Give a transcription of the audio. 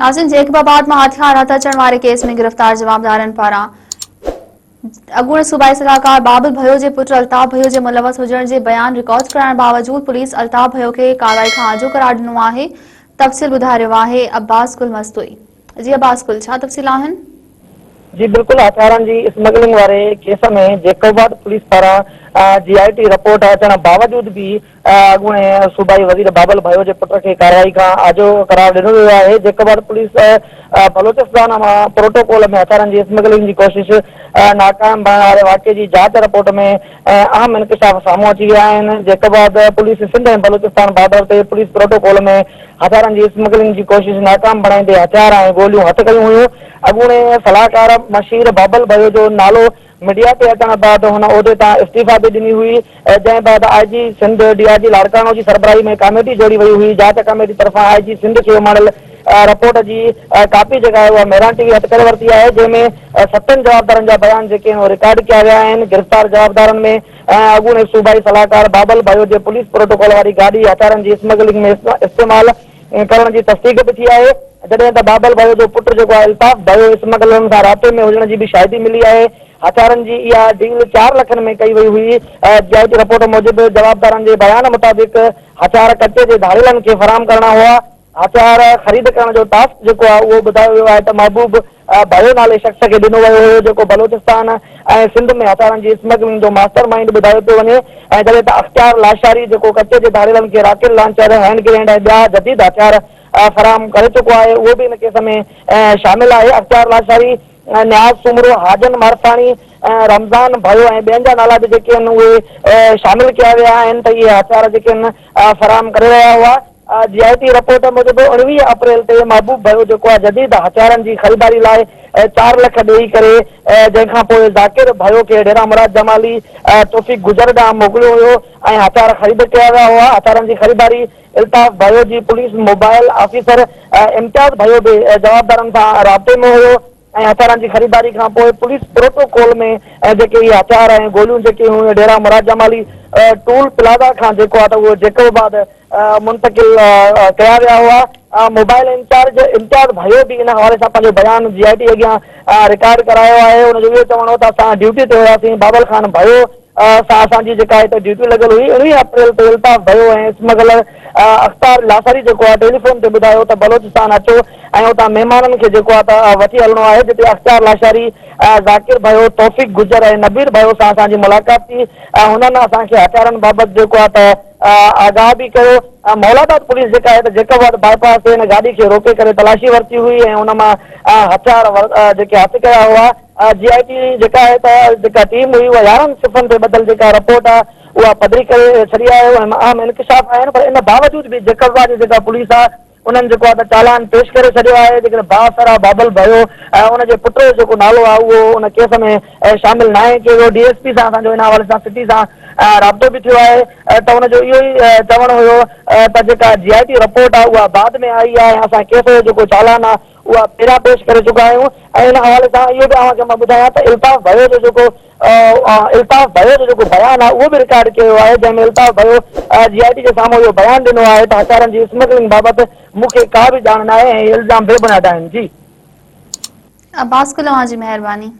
नाज़रीन, जैकबाबाद में हथियार हथ अचण वारे केस में गिरफ़्तार जवाबदारनि पारां अॻूणे सूबाई सलाहकार बाबुल भयो जे पुट अल्ताफ़ भयो जे मुलवस हुजण जे बयान रिकॉर्ड कराइण बावजूद पुलिस अल्ताफ़ भयो खे कार्रवाई खां आजो करार ॾिनो आहे। तफ़सील ॿुधाए रहियो आहे अब्बास गुल मस्तूई। जी अब्बास गुल, छा तफ़सील आहिनि? जी बिल्कुल, हथियारनि जी स्मगलिंग वारे केस में जैकबाबाद पुलिस पारां GIT रिपोर्ट अचण बावजूद भी अॻूणे सूबाई वज़ीर बाबुल भयो जे पुट खे कार्रवाई खां आजो करार ॾिनो वियो आहे। जैकबाबाद पुलिस बलोचिस्तान मां प्रोटोकॉल में हथियारनि जी स्मगलिंग जी कोशिश नाकाम बणण वारे वाक़े जी जांच रिपोर्ट में अहम इंकशाफ साम्हूं अची विया आहिनि। जैकबाबाद पुलिस सिंध ऐं बलोचिस्तान बॉर्डर ते पुलिस प्रोटोकॉल में हथियारनि जी स्मगलिंग जी कोशिश नाकाम बणाईंदे हथियार ऐं गोलियूं हथ कयूं हुयूं। अॻूणे सलाहकार मशीर बाबुल भयो जो नालो मीडिया ते अचण बैदि हुन उहिदे तां इस्तीफ़ा बि ॾिनी हुई, जंहिं बैदि IG सिंध DIG लाड़काणो जी सरबराही में कमेटी जोड़ी वई हुई। जांच कमेटी तरफ़ां IG सिंध खे मिलियल रिपोर्ट जी कापी जेका आहे उहा मेरान TV हथ करे वरिती आहे, जंहिंमें 7 जवाबदारनि जा बयान जेके आहिनि रिकॉर्ड किया विया आहिनि। गिरफ़्तार जवाबदारनि में अॻूणे सूबाई सलाहकार बाबुल भयो जे पुलिस प्रोटोकॉल वारी गाॾी हथियारनि जी स्मगलिंग में इस्तेमाल करण जी तस्दीक बि थी आहे, जॾहिं त बाबुल भयो जो पुट जेको आहे अल्ताफ़ भयो स्मगलरनि सां राब्ते में हुजण जी बि शाहिदी मिली आहे। हथियारनि जी इहा डील 4 लखनि में कई वई हुई। GIT रिपोर्ट मूजिबि जवाबदारनि जे बयान मुताबिक़ हथियार कचे जे धाड़ेलनि खे फराहम करणा हुआ। हथियार ख़रीद करण जो टास्क जेको आहे उहो ॿुधायो वियो आहे त महबूब भयो नाले शख़्स खे ॾिनो वियो हुयो, जेको बलोचिस्तान ऐं सिंध में हथियारनि जी स्मगलिंग जो मास्टर माइंड ॿुधायो पियो वञे। ऐं जॾहिं त अख़्तियार लाशारी जेको कचे जे धाड़ेलनि खे राकेट लॉन्चर, हैंड ग्रेनेड ऐं ॿिया जदीद हथियार फराहम करे चुको आहे, उहो बि इन केस में शामिल आहे। अख़्तियार लाशारी न्याज़ सुमरो, हाजन मारफानी, रमज़ान भयो ऐं ॿियनि जा नाला बि जेके आहिनि उहे शामिल कया विया आहिनि त इहे हथियार जेके आहिनि फराहम करे रहिया हुआ। GIT रिपोर्ट मूजिबि 19 अप्रैल ते महबूब भयो जेको आहे जदीद हथियारनि जी ख़रीदारी लाइ 4 लख ॾेई करे जंहिंखां पोइ ज़ाकिर भयो खे डेरा मुराद जमाली तौफ़ीक गुजर ॾांहुं मोकिलियो हुयो ऐं हथियार ख़रीद कया विया हुआ। हथियारनि जी ख़रीदारी अल्ताफ़ भयो जी पुलिस मोबाइल ऑफिसर इम्तियाज़ भयो बि जवाबदारनि सां राब्ते में हुयो ऐं हथियारनि जी ख़रीदारी खां पोइ पुलिस प्रोटोकॉल में जेके इहे हथियार ऐं गोलियूं जेके हुयूं डेरा मुराद जमाली टूल प्लाज़ा खां जेको आहे त उहो जैकबाबाद मुंतकिल कया विया हुआ। मोबाइल इंचार्ज इम्तियाज़ भयो बि इन हवाले सां पंहिंजो बयान GIT अॻियां रिकॉर्ड करायो आहे। हुनजो इहो चवणो त असां ड्यूटी ते हुयासीं, बाबुल खान भयो सां असांजी जेका आहे त ड्यूटी लॻल हुई। 19 अप्रैल ते अल्ताफ़ भयो ऐं स्मगलर अख़्तियार लाशारी जेको आहे टेलीफोन ते ॿुधायो त बलोचिस्तान अचो ऐं उतां महिमाननि खे जेको आहे त वठी हलणो आहे, जिते अख़्तियार लाशारी ज़ाकिर भयो, तौफ़ीक गुजर ऐं नबीर भयो सां असांजी मुलाक़ात थी। हुननि असांखे हथियारनि बाबति जेको आहे त आगाह बि कयो। मौलाबाद पुलिस जेका आहे त जैकबाबाद बाईपास ते हिन गाॾी खे रोके करे तलाशी वरिती हुई ऐं हुन मां हथियार जेके हथ कया हुआ। GIT जेका आहे त जेका टीम हुई उहा 11 सिफ़नि ते ॿधल जेका रिपोर्ट आहे उहा पधरी करे छॾी आहे। अहम इंकशाफ आहिनि, पर इन बावजूद बि जैकबाबाद जी जेका पुलिस आहे उन्हनि जेको आहे त चालान पेश करे छॾियो आहे। जेकॾहिं बासर आहे बाबुल भयो उनजे पुट जो जेको नालो आहे उहो उन केस में शामिल न आहे कयो। DSP सां असांजो इन हवाले सां सिटी सां राब्तो बि थियो आहे त हुनजो इहो ई चवणु हुयो त जेका GIT रिपोर्ट आहे उहा बाद में आई आहे। असां केस जो जेको चालान आहे उहा पहिरियां पेश करे चुका आहियूं। ऐं इन हवाले सां इहो बि तव्हांखे मां ॿुधायां त अल्ताफ़ भयो जो जेको बयान आहे उहो बि रिकॉर्ड कयो वियो आहे, जंहिंमें अल्ताफ़ भयो GIT जे साम्हूं इहो बयान ॾिनो आहे त हथियारनि जी स्मगलिंग बाबति मूंखे का बि ॼाण न आहे ऐं इल्ज़ाम बेबुनियाद आहिनि। जी अब्बास गुल, जी महिरबानी।